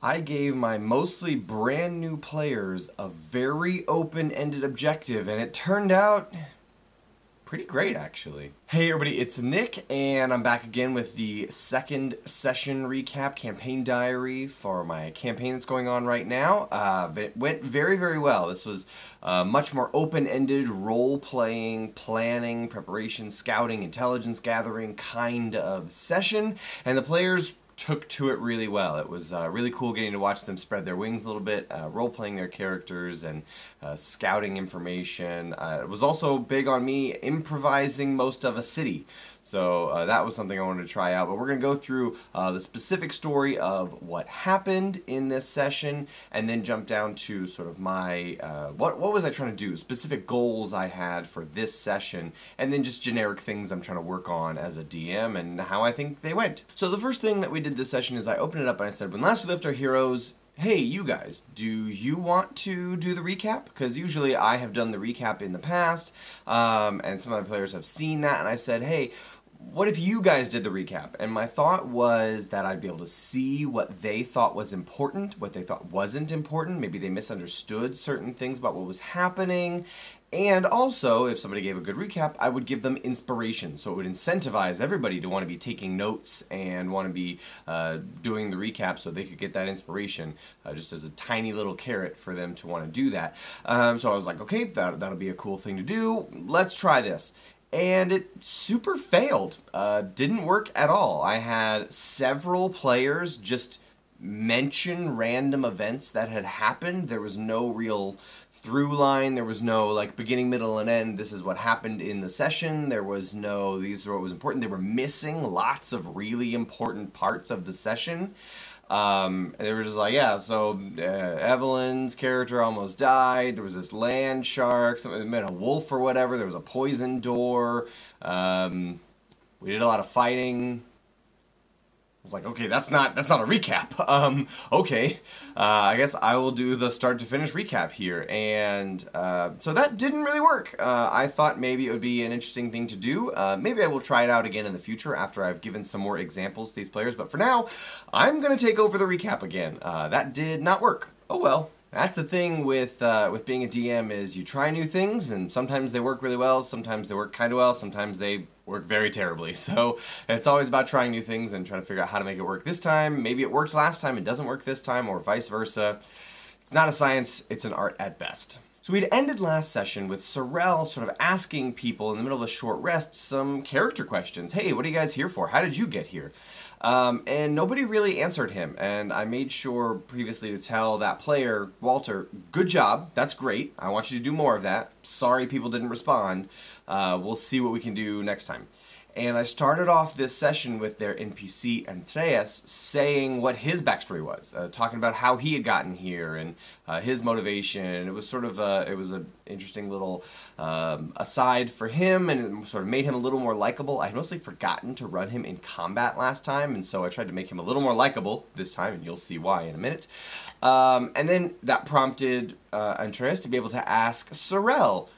I gave my mostly brand new players a very open-ended objective, and it turned out pretty great, actually. Hey everybody, it's Nick, and I'm back again with the second session recap campaign diary for my campaign that's going on right now. It went very, very well. This was much more open-ended, role-playing, planning, preparation, scouting, intelligence gathering kind of session, and the players took to it really well. It was really cool getting to watch them spread their wings a little bit, role-playing their characters and scouting information. It was also big on me improvising most of a city. So that was something I wanted to try out. But we're going to go through the specific story of what happened in this session and then jump down to sort of my, what was I trying to do, specific goals I had for this session, and then just generic things I'm trying to work on as a DM and how I think they went. So the first thing that we did this session is I opened it up and I said, when last we left our heroes, hey, you guys, do you want to do the recap? Because usually I have done the recap in the past, and some other players have seen that, and I said, hey, what if you guys did the recap? And my thought was that I'd be able to see what they thought was important, what they thought wasn't important. Maybe they misunderstood certain things about what was happening. And also, if somebody gave a good recap, I would give them inspiration. So it would incentivize everybody to want to be taking notes and want to be doing the recap so they could get that inspiration, just as a tiny little carrot for them to want to do that. So I was like, okay, that'll be a cool thing to do. Let's try this. And it super failed. Didn't work at all. I had several players just mention random events that had happened. There was no real through line. There was no like beginning, middle, and end. This is what happened in the session. There was no, these are what was important. They were missing lots of really important parts of the session. And they were just like, yeah, so Evelyn's character almost died. There was this land shark, something met a wolf or whatever. There was a poison door. We did a lot of fighting. I was like, okay, that's not a recap. Okay, I guess I will do the start to finish recap here. And so that didn't really work. I thought maybe it would be an interesting thing to do. Maybe I will try it out again in the future after I've given some more examples to these players. But for now, I'm going to take over the recap again. That did not work. Oh well. That's the thing with being a DM is you try new things, and sometimes they work really well, sometimes they work kind of well, sometimes they work very terribly. So it's always about trying new things and trying to figure out how to make it work this time. Maybe it worked last time, it doesn't work this time, or vice versa. It's not a science, it's an art at best. So we'd ended last session with Sorrel sort of asking people in the middle of a short rest some character questions. Hey, what are you guys here for? How did you get here? And nobody really answered him, and I made sure previously to tell that player, Walter, good job, that's great, I want you to do more of that, sorry people didn't respond, we'll see what we can do next time. And I started off this session with their NPC, Andreas, saying what his backstory was, talking about how he had gotten here and his motivation. And it was sort of it was an interesting little aside for him, and it sort of made him a little more likable. I had mostly forgotten to run him in combat last time, and so I tried to make him a little more likable this time, and you'll see why in a minute. And then that prompted Andreas to be able to ask Sorrel,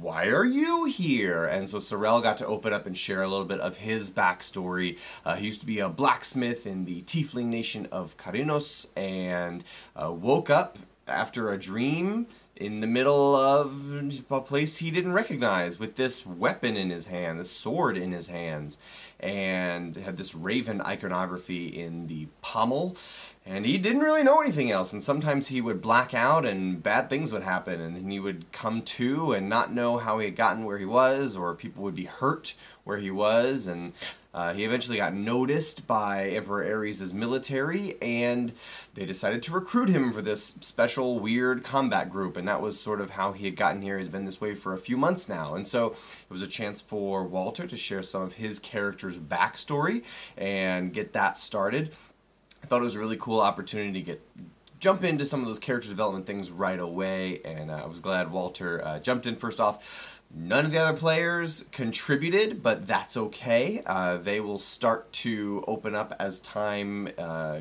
why are you here? And so Sorrel got to open up and share a little bit of his backstory. He used to be a blacksmith in the Tiefling nation of Kharinos and woke up after a dream in the middle of a place he didn't recognize with this weapon in his hand, this sword in his hands, and had this raven iconography in the pommel, and he didn't really know anything else, and sometimes he would black out and bad things would happen, and then he would come to and not know how he had gotten where he was, or people would be hurt where he was, and he eventually got noticed by Emperor Ares' military, and they decided to recruit him for this special weird combat group, and that was sort of how he had gotten here. He's been this way for a few months now, and so it was a chance for Walter to share some of his character's backstory and get that started. I thought it was a really cool opportunity to jump into some of those character development things right away, and I was glad Walter jumped in first off. None of the other players contributed, but that's okay. They will start to open up as time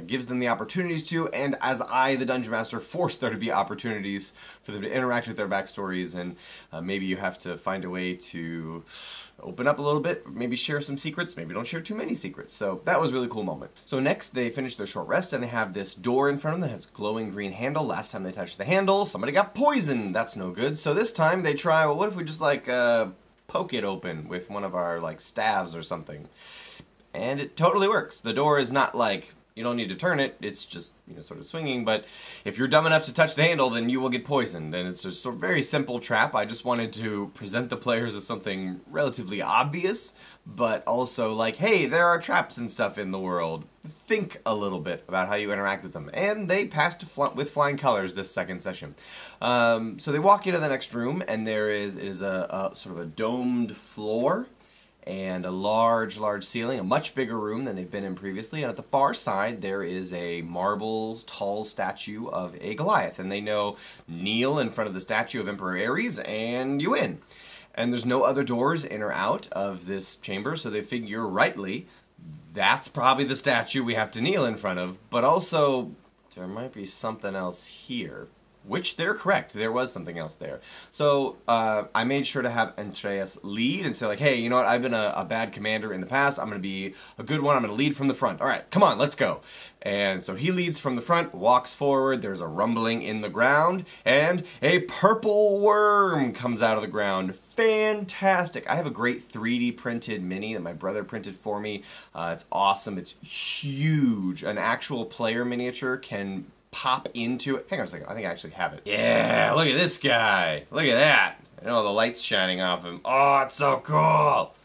gives them the opportunities to, and as I, the Dungeon Master, force there to be opportunities for them to interact with their backstories, and maybe you have to find a way to open up a little bit, maybe share some secrets, maybe don't share too many secrets. So that was a really cool moment. So next they finish their short rest and they have this door in front of them that has a glowing green handle. Last time they touched the handle, somebody got poisoned. That's no good. So this time they try, well, what if we just like poke it open with one of our like staves or something? And it totally works. The door is not like, you don't need to turn it, it's just, you know, sort of swinging, but if you're dumb enough to touch the handle, then you will get poisoned, and it's just a very simple trap. I just wanted to present the players as something relatively obvious, but also like, hey, there are traps and stuff in the world. Think a little bit about how you interact with them, and they passed with flying colors this second session. So they walk into the next room, and it is a sort of a domed floor, and a large ceiling, a much bigger room than they've been in previously, and at the far side there is a marble tall statue of a Goliath, and they know kneel in front of the statue of Emperor Ares and you win. And there's no other doors in or out of this chamber, so they figure rightly that's probably the statue we have to kneel in front of, but also there might be something else here. Which they're correct, there was something else there. So I made sure to have Andreas lead and say like, hey, you know what, I've been a bad commander in the past, I'm going to be a good one, I'm going to lead from the front. Alright, come on, let's go. And so he leads from the front, walks forward, there's a rumbling in the ground, and a purple worm comes out of the ground. Fantastic. I have a great 3D printed mini that my brother printed for me. It's awesome, it's huge. An actual player miniature can pop into it. Hang on a second, I think I actually have it. Yeah, look at this guy. Look at that. I know the light's shining off him. Oh, it's so cool.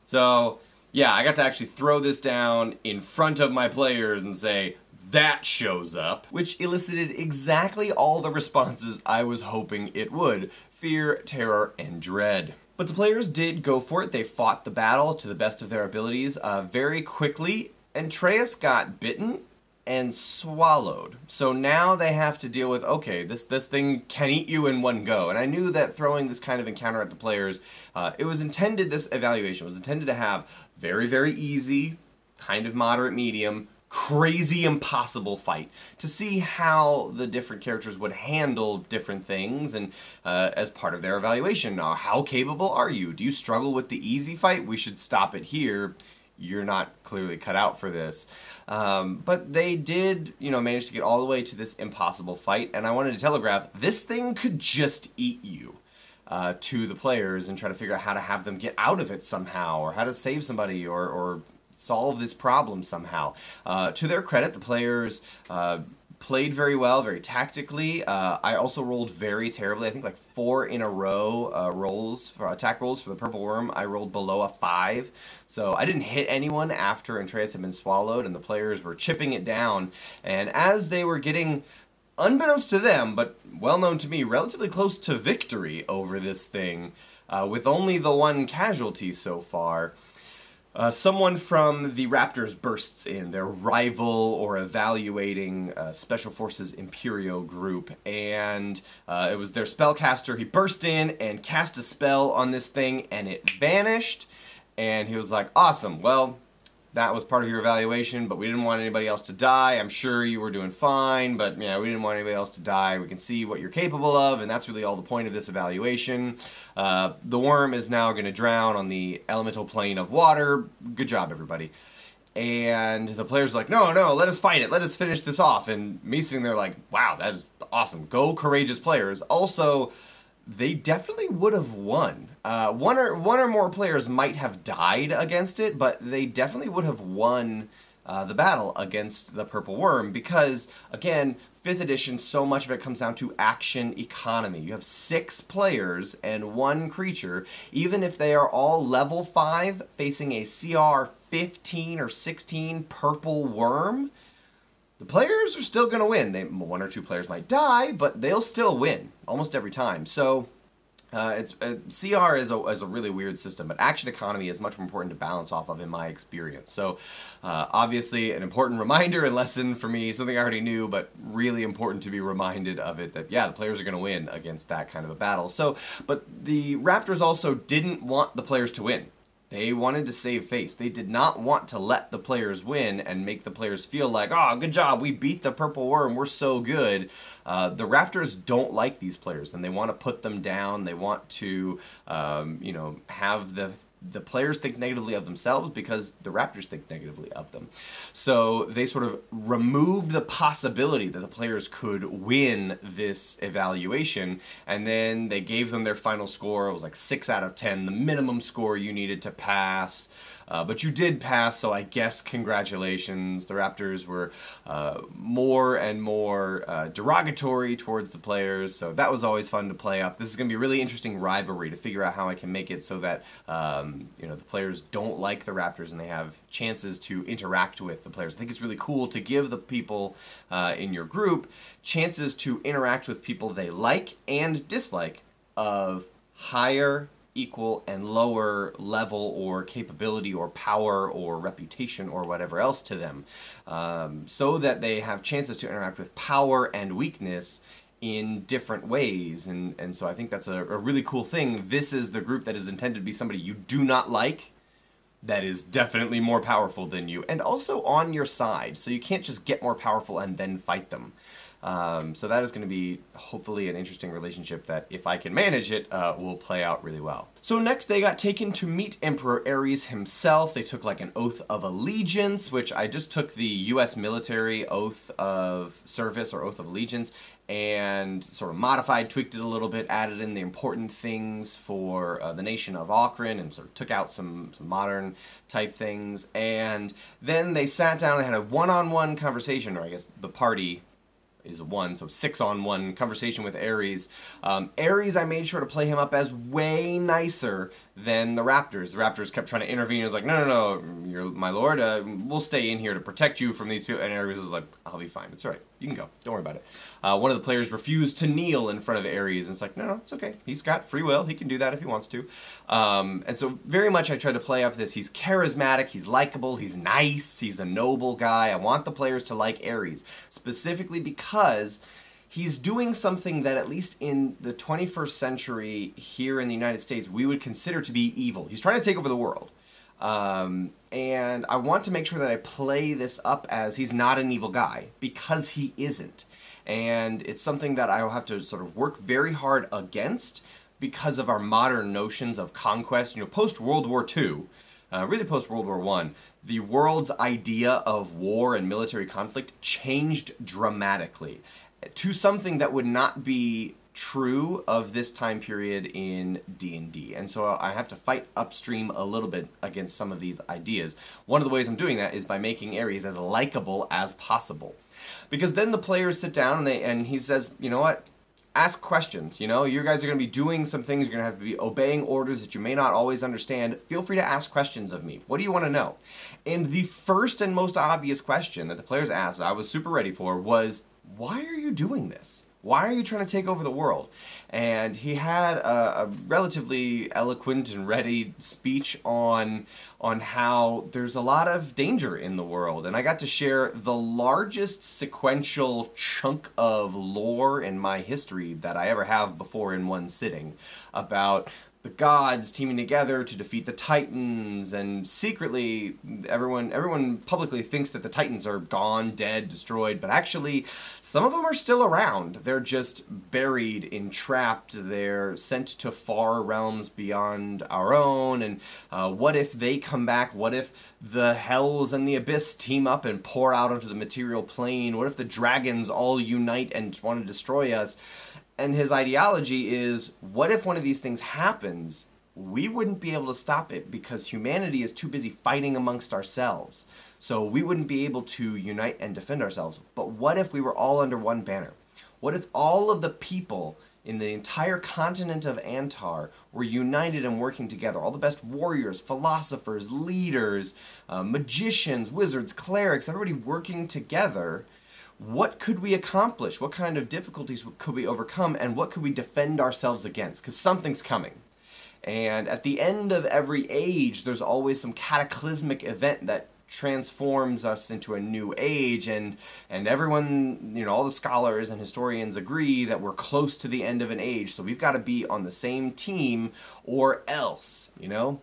So, yeah, I got to actually throw this down in front of my players and say, that shows up, which elicited exactly all the responses I was hoping it would. Fear, terror, and dread. But the players did go for it. They fought the battle to the best of their abilities. Very quickly, Andreas got bitten and swallowed. So now they have to deal with, okay, this thing can eat you in one go. And I knew that throwing this kind of encounter at the players, this evaluation was intended to have very, very easy, kind of moderate medium, crazy impossible fight to see how the different characters would handle different things, and as part of their evaluation, how capable are you? Do you struggle with the easy fight? We should stop it here. You're not clearly cut out for this. But they did, manage to get all the way to this impossible fight, and I wanted to telegraph, this thing could just eat you to the players and try to figure out how to have them get out of it somehow, or how to save somebody, or solve this problem somehow. To their credit, the players played very well, very tactically. I also rolled very terribly. I think like 4 in a row attack rolls for the Purple Worm. I rolled below a 5. So I didn't hit anyone after Andreas had been swallowed, and the players were chipping it down. And as they were getting, unbeknownst to them, but well known to me, relatively close to victory over this thing, with only the one casualty so far, someone from the Raptors bursts in, their rival or evaluating Special Forces Imperio group, and it was their spellcaster. He burst in and cast a spell on this thing, and it vanished, and he was like, awesome, well, that was part of your evaluation, but we didn't want anybody else to die. I'm sure you were doing fine, but we didn't want anybody else to die. We can see what you're capable of, and that's really all the point of this evaluation. The worm is now going to drown on the elemental plane of water. Good job, everybody. And the players are like, no, let us fight it. Let us finish this off. And me sitting there like, wow, that is awesome. Go, courageous players. Also, they definitely would have won. One or more players might have died against it, but they definitely would have won the battle against the Purple Worm because, again, 5th edition, so much of it comes down to action economy. You have 6 players and 1 creature. Even if they are all level 5 facing a CR 15 or 16 Purple Worm, the players are still going to win. 1 or 2 players might die, but they'll still win almost every time. So CR is a really weird system, but action economy is much more important to balance off of in my experience. So obviously an important reminder and lesson for me, something I already knew, but really important to be reminded of it, that yeah, the players are going to win against that kind of a battle. So, but the Raptors also didn't want the players to win. They wanted to save face. They did not want to let the players win and make the players feel like, oh, good job, we beat the Purple Worm, we're so good. The Raptors don't like these players, and they want to put them down. They want to, have the players think negatively of themselves because the Raptors think negatively of them. So they sort of removed the possibility that the players could win this evaluation, and then they gave them their final score. It was like 6 out of 10, the minimum score you needed to pass. But you did pass, so I guess congratulations. The Raptors were more and more derogatory towards the players, so that was always fun to play up. This is going to be a really interesting rivalry to figure out how I can make it so that the players don't like the Raptors and they have chances to interact with the players. I think it's really cool to give the people in your group chances to interact with people they like and dislike of higher, equal, and lower level or capability or power or reputation or whatever else to them, so that they have chances to interact with power and weakness in different ways. And so I think that's a really cool thing. This is the group that is intended to be somebody you do not like, that is definitely more powerful than you, and also on your side. So you can't just get more powerful and then fight them. So that is going to be hopefully an interesting relationship that, if I can manage it, will play out really well. So next they got taken to meet Emperor Ares himself. They took like an oath of allegiance, which I just took the US military oath of service or oath of allegiance and sort of modified, tweaked it a little bit, added in the important things for the nation of Aughrim, and sort of took out some modern type things. And then they sat down and had a one-on-one conversation, or I guess the party is a 1, so 6-on-1 conversation with Ares. Ares, I made sure to play him up as way nicer than the Raptors. The Raptors kept trying to intervene. It was like, no, you're my lord, we'll stay in here to protect you from these people. And Ares was like, I'll be fine, it's all right, you can go, don't worry about it. One of the players refused to kneel in front of Ares, and it's like, no, it's okay, he's got free will, he can do that if he wants to. And so very much I tried to play up this. He's charismatic, he's likable, he's nice, he's a noble guy. I want the players to like Ares, specifically because he's doing something that, at least in the 21st century here in the United States, we would consider to be evil. He's trying to take over the world. And I want to make sure that I play this up as he's not an evil guy, because he isn't. And it's something that I will have to sort of work very hard against because of our modern notions of conquest. Post-World War II, really post-World War I, the world's idea of war and military conflict changed dramatically to something that would not be true of this time period in D&D. And so I have to fight upstream a little bit against some of these ideas. One of the ways I'm doing that is by making Ares as likable as possible. Because then the players sit down and he says, you know what? Ask questions. You guys are going to be doing some things. You're going to have to be obeying orders that you may not always understand. Feel free to ask questions of me. What do you want to know? And the first and most obvious question that the players asked, I was super ready for, was, why are you doing this? Why are you trying to take over the world? And he had a relatively eloquent and ready speech on how there's a lot of danger in the world. And I got to share the largest sequential chunk of lore in my history that I ever have before in one sitting, about the gods teaming together to defeat the Titans, and secretly everyone publicly thinks that the Titans are gone, dead, destroyed, but actually some of them are still around. They're just buried, entrapped, they're sent to far realms beyond our own. And what if they come back? What if the Hells and the Abyss team up and pour out onto the material plane? What if the dragons all unite and want to destroy us? And his ideology is, what if one of these things happens, we wouldn't be able to stop it because humanity is too busy fighting amongst ourselves. So we wouldn't be able to unite and defend ourselves. But what if we were all under one banner? What if all of the people in the entire continent of Antar were united and working together? All the best warriors, philosophers, leaders, magicians, wizards, clerics, everybody working together. what could we accomplish? What kind of difficulties could we overcome? And what could we defend ourselves against? Because something's coming. And at the end of every age, there's always some cataclysmic event that transforms us into a new age, and everyone, you know, all the scholars and historians agree that we're close to the end of an age, so we've got to be on the same team or else, you know?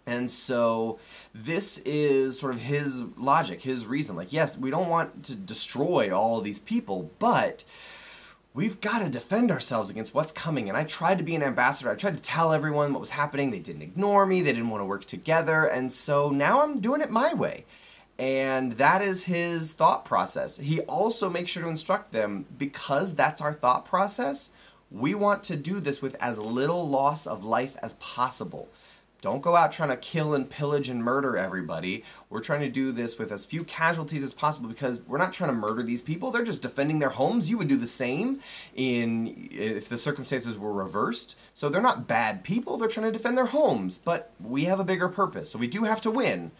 And so this is sort of his logic, his reason. Like, yes, we don't want to destroy all of these people, but we've got to defend ourselves against what's coming. And I tried to be an ambassador. I tried to tell everyone what was happening. They didn't ignore me. They didn't want to work together. And so now I'm doing it my way. And that is his thought process. He also makes sure to instruct them, because that's our thought process, we want to do this with as little loss of life as possible. Don't go out trying to kill and pillage and murder everybody. We're trying to do this with as few casualties as possible, because we're not trying to murder these people. They're just defending their homes. You would do the same if the circumstances were reversed. So they're not bad people. They're trying to defend their homes. But we have a bigger purpose. So we do have to win,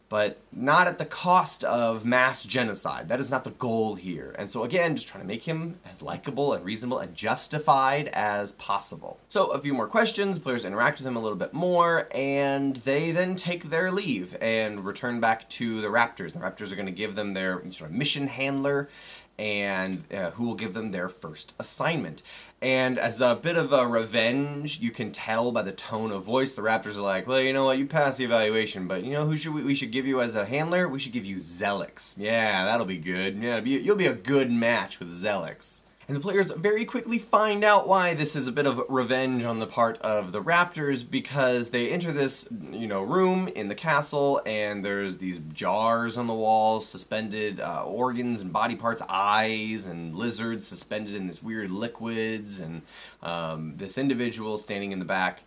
but not at the cost of mass genocide. That is not the goal here. And so again, just trying to make him as likable and reasonable and justified as possible. So a few more questions, players interact with him a little bit more, and they then take their leave and return back to the Raptors. The Raptors are going to give them their sort of mission handler, and who will give them their first assignment. And as a bit of a revenge, you can tell by the tone of voice, the Raptors are like, well, you know what, you passed the evaluation, but you know who we should give you as a handler? We should give you Zelix. Yeah, that'll be good. Yeah, you'll be a good match with Zelix. And the players very quickly find out why this is a bit of revenge on the part of the Raptors, because they enter this, you know, room in the castle, and there's these jars on the walls, suspended organs and body parts, eyes and lizards suspended in this weird liquids, and this individual standing in the back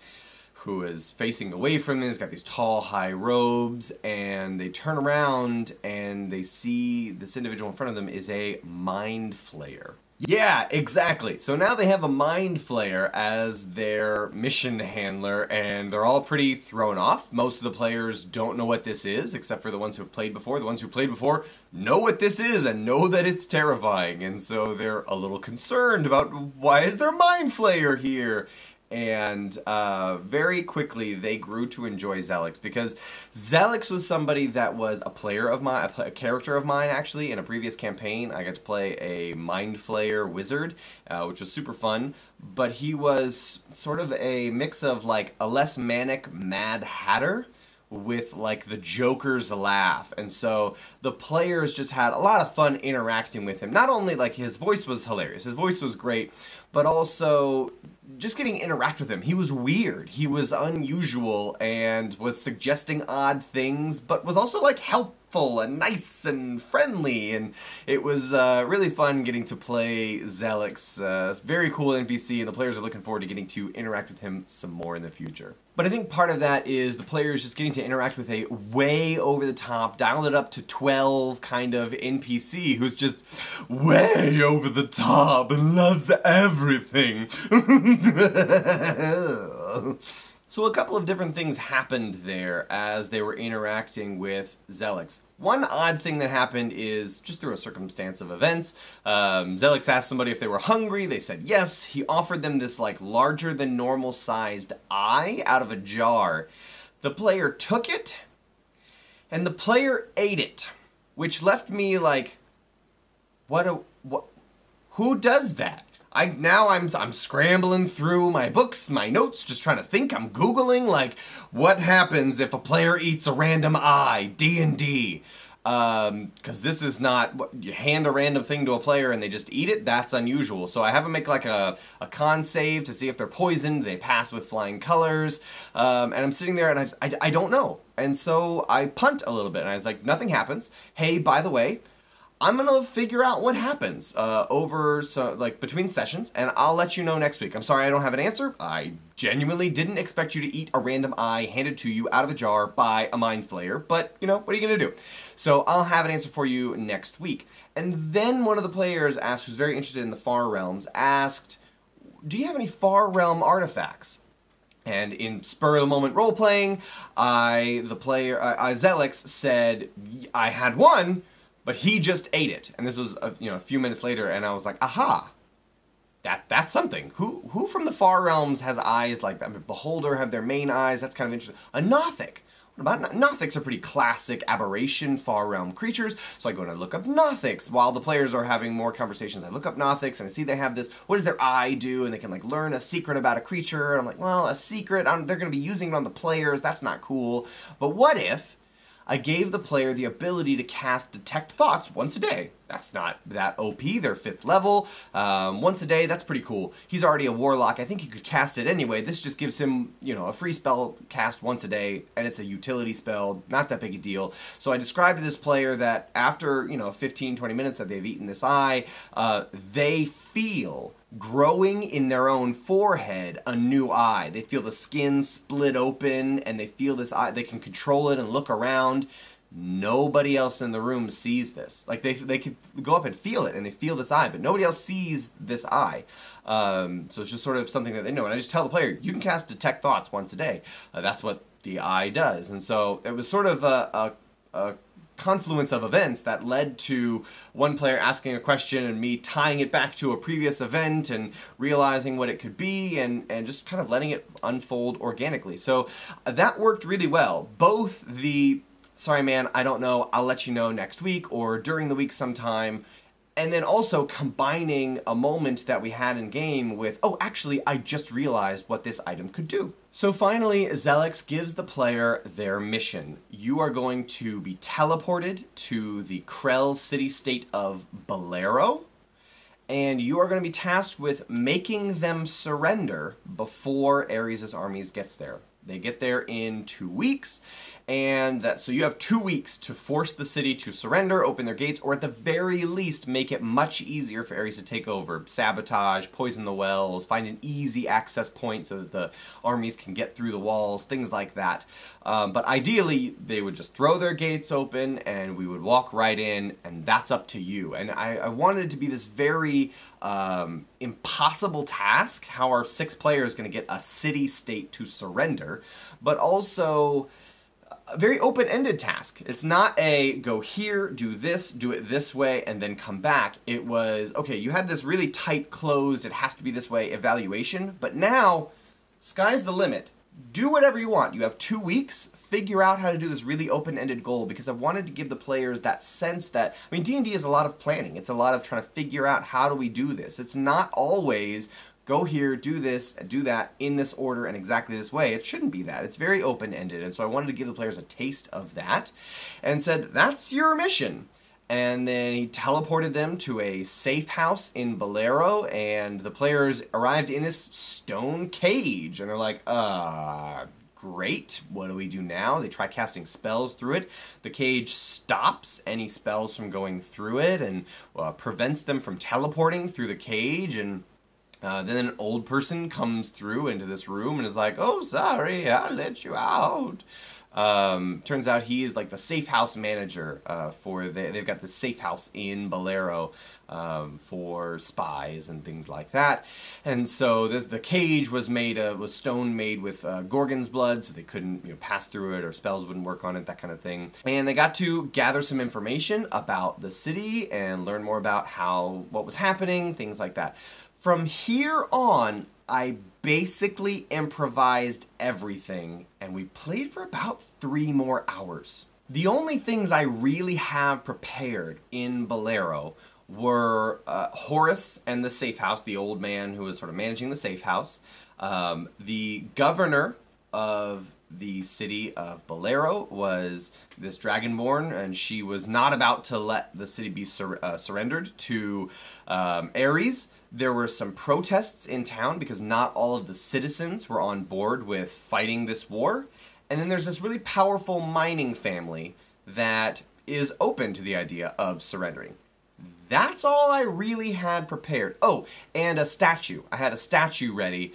who is facing away from him. He's got these tall, high robes, and they turn around and they see this individual in front of them is a Mind Flayer. Yeah, exactly. So now they have a Mind Flayer as their mission handler, and they're all pretty thrown off. Most of the players don't know what this is, except for the ones who have played before. The ones who played before know what this is and know that it's terrifying, and so they're a little concerned about, why is there a Mind Flayer here? And very quickly they grew to enjoy Zelix, because Zelix was somebody that was a player of mine, a character of mine actually, in a previous campaign. I got to play a Mind Flayer wizard, which was super fun, but he was sort of a mix of like a less manic Mad Hatter with like the Joker's laugh, and so the players just had a lot of fun interacting with him. Not only like his voice was hilarious, his voice was great, but also just getting to interact with him. He was weird, he was unusual, and was suggesting odd things, but was also like helpful and nice and friendly, and it was really fun getting to play Zelix. Very cool NPC, and the players are looking forward to getting to interact with him some more in the future. But I think part of that is the players just getting to interact with a way over the top, dialed it up to 12 kind of NPC who's just way over the top and loves everything. So a couple of different things happened there as they were interacting with Zelix. One odd thing that happened is, just through a circumstance of events, Zelix asked somebody if they were hungry. They said yes. He offered them this like larger than normal sized eye out of a jar. The player took it, and the player ate it, which left me like, who does that? I'm scrambling through my books, my notes, just trying to think. I'm Googling, like, what happens if a player eats a random eye, D&D? Because this is not, you hand a random thing to a player and they just eat it, that's unusual. So I have them make like a con save to see if they're poisoned. They pass with flying colors, and I'm sitting there and I don't know. And so I punt a little bit, and I was like, nothing happens. Hey, by the way, I'm gonna figure out what happens between sessions, and I'll let you know next week. I'm sorry I don't have an answer. I genuinely didn't expect you to eat a random eye handed to you out of a jar by a Mind Flayer, but, you know, what are you gonna do? So I'll have an answer for you next week. And then one of the players asked, who's very interested in the Far Realms, asked, do you have any Far Realm artifacts? And in spur-of-the-moment role-playing, Zelix said, I had one, But he just ate it, and this was a few minutes later, and I was like, aha, that's something. Who from the far realms has eyes like that? I mean, Beholder have their main eyes. That's kind of interesting. A Nothic. What about Nothics? Are pretty classic aberration far realm creatures. So I go and I look up Nothics while the players are having more conversations. I look up Nothics and I see they have this. What does their eye do? And they can like learn a secret about a creature. And I'm like, well, a secret. They're going to be using it on the players. That's not cool. But what if I gave the player the ability to cast Detect Thoughts once a day? That's not that OP, they're 5th level. Once a day, that's pretty cool. He's already a warlock, I think he could cast it anyway. This just gives him, a free spell cast once a day, and it's a utility spell, not that big a deal. So I described to this player that after, 15, 20 minutes that they've eaten this eye, they feel growing in their own forehead a new eye. They feel the skin split open and they feel this eye. They can control it and look around. Nobody else in the room sees this. Like they could go up and feel it and they feel this eye, but nobody else sees this eye. So it's just sort of something that they know. And I just tell the player, you can cast Detect Thoughts once a day. That's what the eye does. And so it was sort of a confluence of events that led to one player asking a question and me tying it back to a previous event and realizing what it could be and just kind of letting it unfold organically. So that worked really well. Both the, sorry man, I don't know, I'll let you know next week or during the week sometime, and then also combining a moment that we had in game with, oh, actually, I just realized what this item could do. So finally, Zelix gives the player their mission. You are going to be teleported to the Krell city-state of Bolero, and you are going to be tasked with making them surrender before Ares' armies gets there. They get there in 2 weeks, and so you have 2 weeks to force the city to surrender, open their gates, or at the very least make it much easier for Ares to take over. Sabotage, poison the wells, find an easy access point so that the armies can get through the walls, things like that. But ideally, they would just throw their gates open and we would walk right in, and that's up to you. And I wanted it to be this very impossible task, how our 6th player is going to get a city-state to surrender, but also a very open-ended task. It's not a go here, do this, do it this way, and then come back. It was, okay, you had this really tight closed, it has to be this way evaluation, but now, sky's the limit. Do whatever you want. You have 2 weeks, figure out how to do this really open-ended goal, because I wanted to give the players that sense that, I mean, D&D is a lot of planning. It's a lot of trying to figure out how do we do this. It's not always go here, do this, do that in this order and exactly this way. It shouldn't be that. It's very open-ended, and so I wanted to give the players a taste of that and said, that's your mission. And then he teleported them to a safe house in Bolero, and the players arrived in this stone cage, and they're like, great, what do we do now? They try casting spells through it. The cage stops any spells from going through it and prevents them from teleporting through the cage, and then an old person comes through into this room and is like, oh, sorry, I'll let you out. Turns out he is like the safe house manager they've got the safe house in Bolero for spies and things like that. And so the cage was stone made with Gorgon's blood, so they couldn't pass through it or spells wouldn't work on it, that kind of thing. And they got to gather some information about the city and learn more about what was happening, things like that. From here on, I basically improvised everything, and we played for about 3 more hours. The only things I really have prepared in Bolero were Horus and the safe house, the old man who was sort of managing the safe house, the governor of the city of Bolero was this Dragonborn, and she was not about to let the city be surrendered to Ares. There were some protests in town because not all of the citizens were on board with fighting this war. And then there's this really powerful mining family that is open to the idea of surrendering. That's all I really had prepared. Oh, and a statue. I had a statue ready.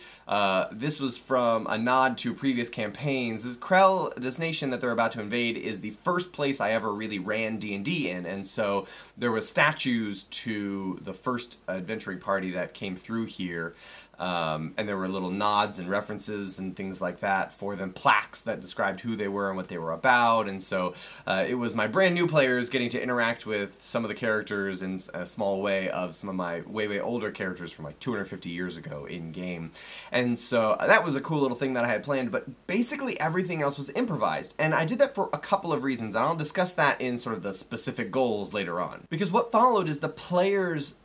This was from a nod to previous campaigns. Krell, this nation that they're about to invade, is the first place I ever really ran D&D in, and so there were statues to the first adventuring party that came through here. And there were little nods and references and things like that for them, plaques that described who they were and what they were about, and so it was my brand new players getting to interact with some of the characters in a small way of some of my way older characters from like 250 years ago in game. And so that was a cool little thing that I had planned, but basically everything else was improvised, and I did that for a couple of reasons, and I'll discuss that in sort of the specific goals later on. Because what followed is the players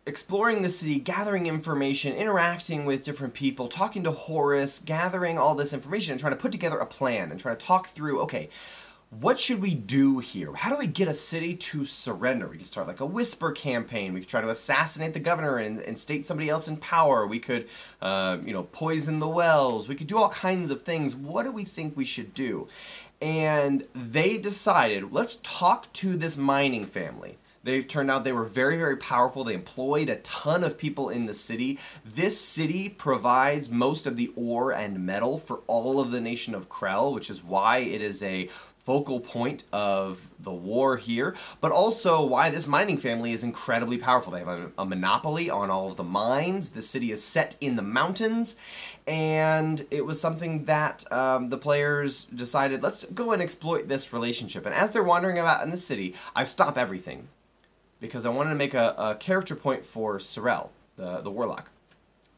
exploring the city, gathering information, interacting with different people, talking to Horus, gathering all this information and trying to put together a plan and trying to talk through, okay, what should we do here? How do we get a city to surrender? We could start like a whisper campaign. We could try to assassinate the governor and state somebody else in power. We could, poison the wells. We could do all kinds of things. What do we think we should do? And they decided, let's talk to this mining family. They turned out they were very, very powerful. They employed a ton of people in the city. This city provides most of the ore and metal for all of the nation of Krell, which is why it is a focal point of the war here, but also why this mining family is incredibly powerful. They have a monopoly on all of the mines. The city is set in the mountains, and it was something that the players decided, let's go and exploit this relationship. And as they're wandering about in the city, I stop everything, because I wanted to make a character point for Sorel, the warlock.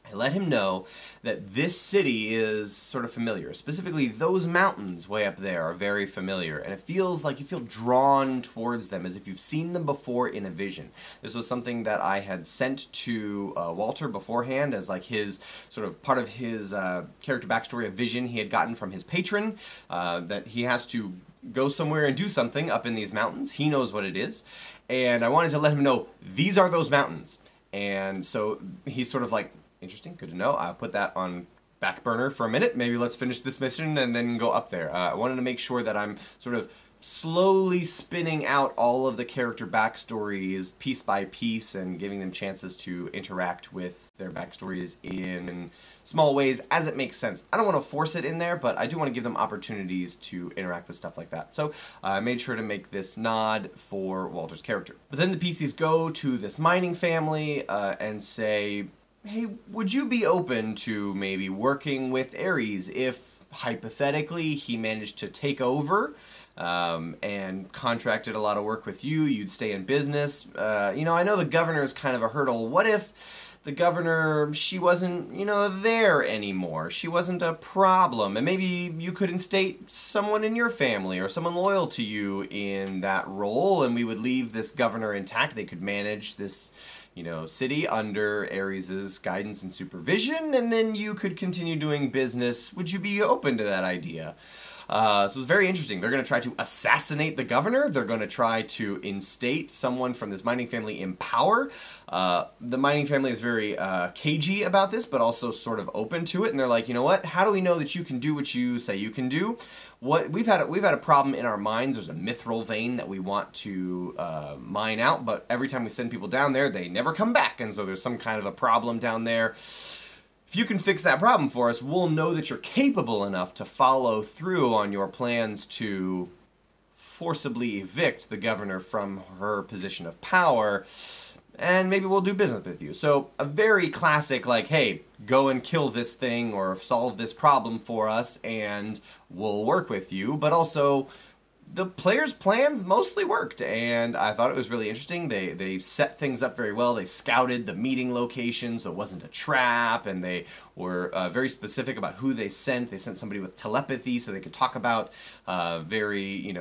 I let him know that this city is sort of familiar. Specifically, those mountains way up there are very familiar, and it feels like you feel drawn towards them as if you've seen them before in a vision. This was something that I had sent to Walter beforehand as like his sort of part of his character backstory, a vision he had gotten from his patron, that he has to go somewhere and do something up in these mountains. He knows what it is, and I wanted to let him know these are those mountains. And so he's sort of like, interesting, good to know. I'll put that on back burner for a minute. Maybe let's finish this mission and then go up there. I wanted to make sure that I'm sort of slowly spinning out all of the character backstories piece by piece and giving them chances to interact with their backstories in small ways as it makes sense. I don't want to force it in there, but I do want to give them opportunities to interact with stuff like that. So I made sure to make this nod for Walter's character. But then the PCs go to this mining family and say, hey, would you be open to maybe working with Ares if, hypothetically, he managed to take over and contracted a lot of work with you, you'd stay in business? I know the governor is kind of a hurdle. What if the governor, she wasn't, there anymore? She wasn't a problem, and maybe you could instate someone in your family or someone loyal to you in that role, and we would leave this governor intact. They could manage this city under Ares' guidance and supervision, and then you could continue doing business. Would you be open to that idea? So it's very interesting. They're going to try to assassinate the governor. They're going to try to instate someone from this mining family in power. The mining family is very cagey about this, but also sort of open to it. And they're like, you know what? How do we know that you can do what you say you can do? We've had a problem in our minds. There's a mithril vein that we want to mine out, but every time we send people down there, they never come back. And so there's some kind of a problem down there. If you can fix that problem for us, we'll know that you're capable enough to follow through on your plans to forcibly evict the governor from her position of power, and maybe we'll do business with you. So a very classic, like, hey, go and kill this thing or solve this problem for us and we'll work with you, but also the players' plans mostly worked, and I thought it was really interesting. They set things up very well. They scouted the meeting location so it wasn't a trap, and they were very specific about who they sent. They sent somebody with telepathy so they could talk about very,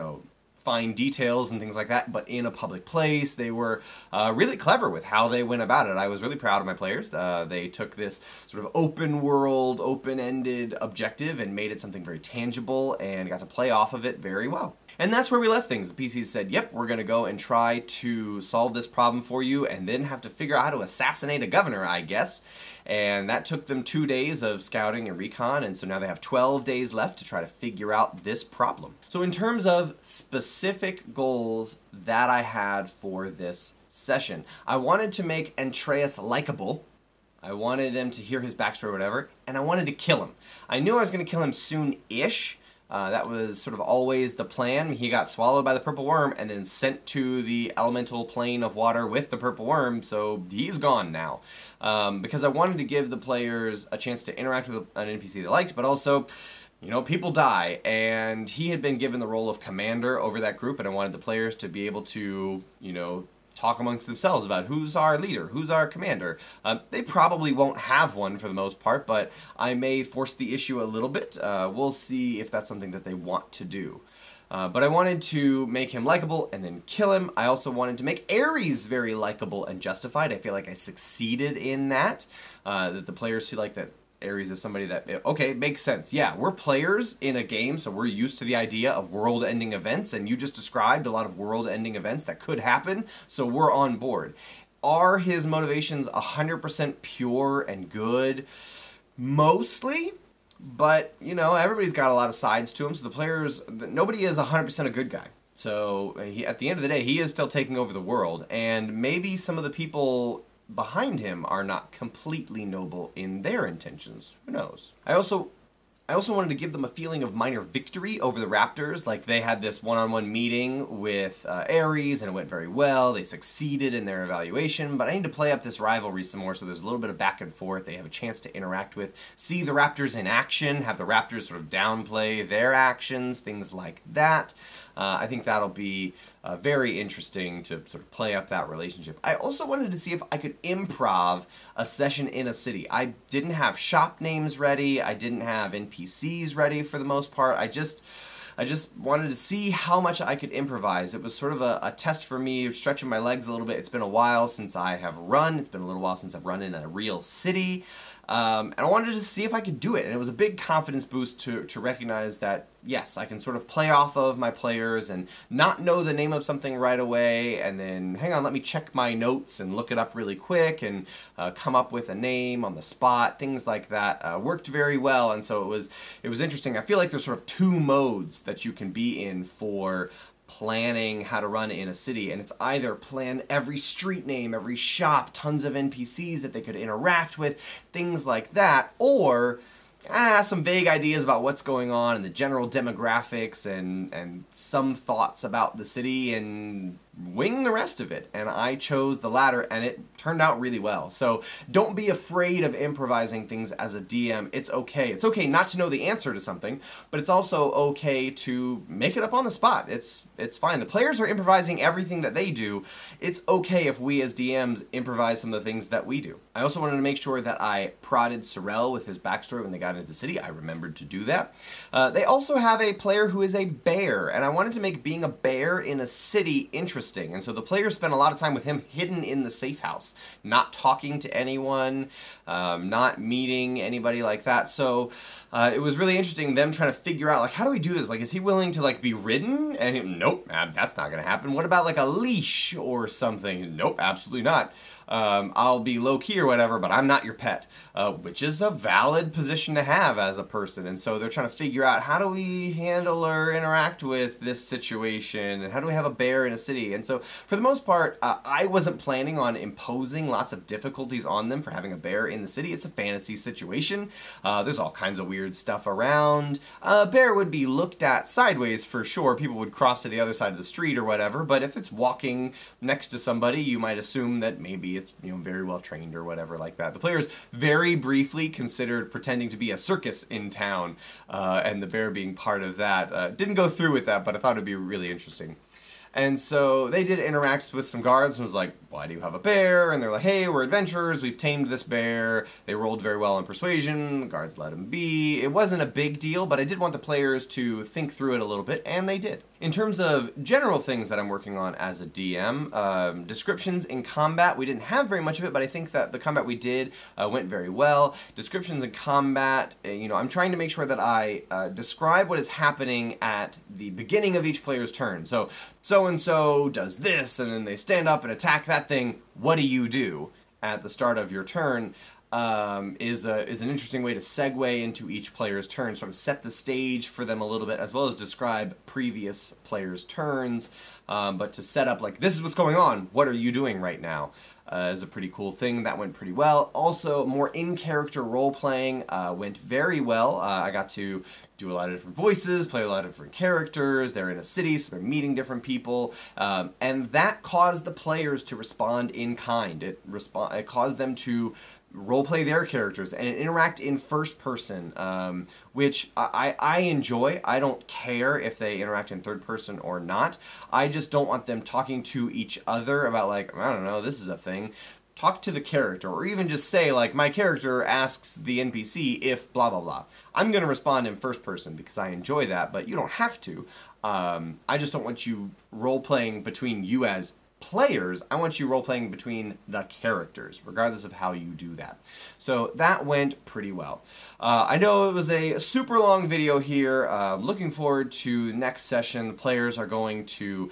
fine details and things like that, but in a public place. They were really clever with how they went about it. I was really proud of my players. They took this sort of open world, open-ended objective and made it something very tangible and got to play off of it very well. And that's where we left things. The PCs said, yep, we're going to go and try to solve this problem for you and then have to figure out how to assassinate a governor, I guess. And that took them 2 days of scouting and recon, and so now they have 12 days left to try to figure out this problem. So in terms of specific specific goals that I had for this session. I wanted to make Antreus likable. I wanted them to hear his backstory or whatever, and I wanted to kill him. I knew I was going to kill him soon-ish. That was sort of always the plan. He got swallowed by the purple worm and then sent to the elemental plane of water with the purple worm, so he's gone now. Because I wanted to give the players a chance to interact with an NPC they liked, but also, you know, people die, and he had been given the role of commander over that group, and I wanted the players to be able to, you know, talk amongst themselves about who's our leader, who's our commander. They probably won't have one for the most part, but I may force the issue a little bit. We'll see if that's something that they want to do. But I wanted to make him likable and then kill him. I also wanted to make Ares very likable and justified. I feel like I succeeded in that. That the players feel like that Ares is somebody that, okay, makes sense. Yeah, we're players in a game, so we're used to the idea of world-ending events, and you just described a lot of world-ending events that could happen, so we're on board. Are his motivations 100% pure and good? Mostly, but, you know, everybody's got a lot of sides to him, so the players, nobody is 100% a good guy. So, at the end of the day, he is still taking over the world, and maybe some of the people behind him are not completely noble in their intentions. Who knows? I also wanted to give them a feeling of minor victory over the Raptors. Like, they had this one-on-one meeting with Ares, and it went very well. They succeeded in their evaluation, but I need to play up this rivalry some more, so there's a little bit of back and forth. They have a chance to interact with, see the Raptors in action, have the Raptors sort of downplay their actions, things like that. I think that'll be very interesting to sort of play up that relationship. I also wanted to see if I could improv a session in a city. I didn't have shop names ready. I didn't have NPCs ready for the most part. I just wanted to see how much I could improvise. It was sort of a test for me, stretching my legs a little bit. It's been a while since I have run. It's been a little while since I've run in a real city. And I wanted to see if I could do it. And it was a big confidence boost to recognize that, yes, I can sort of play off of my players and not know the name of something right away, and then, hang on, let me check my notes and look it up really quick and come up with a name on the spot, things like that. Worked very well, and so it was interesting. I feel like there's sort of two modes that you can be in for planning how to run in a city, and it's either plan every street name, every shop, tons of NPCs that they could interact with, things like that, or some vague ideas about what's going on and the general demographics and some thoughts about the city and wing the rest of it. And I chose the latter, and it turned out really well. So don't be afraid of improvising things as a DM. It's okay. It's okay not to know the answer to something, but it's also okay to make it up on the spot. It's fine. The players are improvising everything that they do. It's okay if we as DMs improvise some of the things that we do. I also wanted to make sure that I prodded Sorel with his backstory when they got into the city. I remembered to do that. They also have a player who is a bear, and I wanted to make being a bear in a city interesting. And so the players spent a lot of time with him hidden in the safe house, not talking to anyone, not meeting anybody like that. So it was really interesting, them trying to figure out, like, how do we do this? Like, is he willing to, like, be ridden? And nope, that's not going to happen. What about, like, a leash or something? Nope, absolutely not. I'll be low-key or whatever, but I'm not your pet, which is a valid position to have as a person. And so they're trying to figure out, how do we handle or interact with this situation, and how do we have a bear in a city? And so for the most part, I wasn't planning on imposing lots of difficulties on them for having a bear in the city. It's a fantasy situation. There's all kinds of weird stuff around. A bear would be looked at sideways for sure. People would cross to the other side of the street or whatever, but if it's walking next to somebody, you might assume that maybe it's, you know, very well trained or whatever like that. The players very briefly considered pretending to be a circus in town, and the bear being part of that. Didn't go through with that, but I thought it'd be really interesting. And so they did interact with some guards and was like, why do you have a bear? And they're like, hey, we're adventurers, we've tamed this bear. They rolled very well on persuasion, the guards let him be. It wasn't a big deal, but I did want the players to think through it a little bit, and they did. In terms of general things that I'm working on as a DM, descriptions in combat, we didn't have very much of it, but I think that the combat we did went very well. Descriptions in combat, you know, I'm trying to make sure that I describe what is happening at the beginning of each player's turn. So and so does this, and then they stand up and attack that thing. What do you do at the start of your turn? is an interesting way to segue into each player's turn, sort of set the stage for them a little bit, as well as describe previous players' turns. But to set up, like, this is what's going on, what are you doing right now, is a pretty cool thing. That went pretty well. Also, more in-character role-playing went very well. I got to do a lot of different voices, play a lot of different characters. They're in a city, so they're meeting different people. And that caused the players to respond in kind. It caused them to roleplay their characters and interact in first person, which I enjoy. I don't care if they interact in third person or not. I just don't want them talking to each other about, like, I don't know, this is a thing. Talk to the character, or even just say, like, my character asks the NPC if blah blah blah. I'm going to respond in first person because I enjoy that, but you don't have to. I just don't want you role-playing between you as players. I want you role-playing between the characters, regardless of how you do that. So that went pretty well. I know it was a super long video here. Looking forward to next session. The players are going to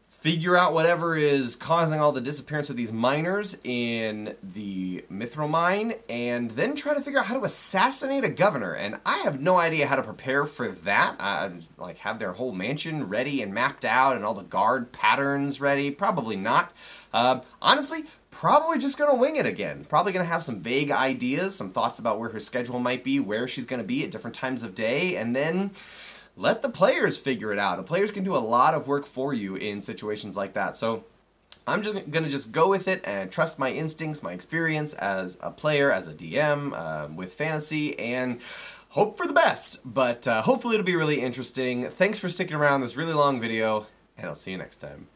figure out whatever is causing all the disappearance of these miners in the Mithril mine, and then try to figure out how to assassinate a governor. And I have no idea how to prepare for that. Like, have their whole mansion ready and mapped out and all the guard patterns ready? Probably not. Honestly, probably just going to wing it again. Probably going to have some vague ideas, some thoughts about where her schedule might be, where she's going to be at different times of day, and then let the players figure it out. The players can do a lot of work for you in situations like that. So I'm just going to just go with it and trust my instincts, my experience as a player, as a DM with fantasy, and hope for the best. But hopefully it'll be really interesting. Thanks for sticking around this really long video, and I'll see you next time.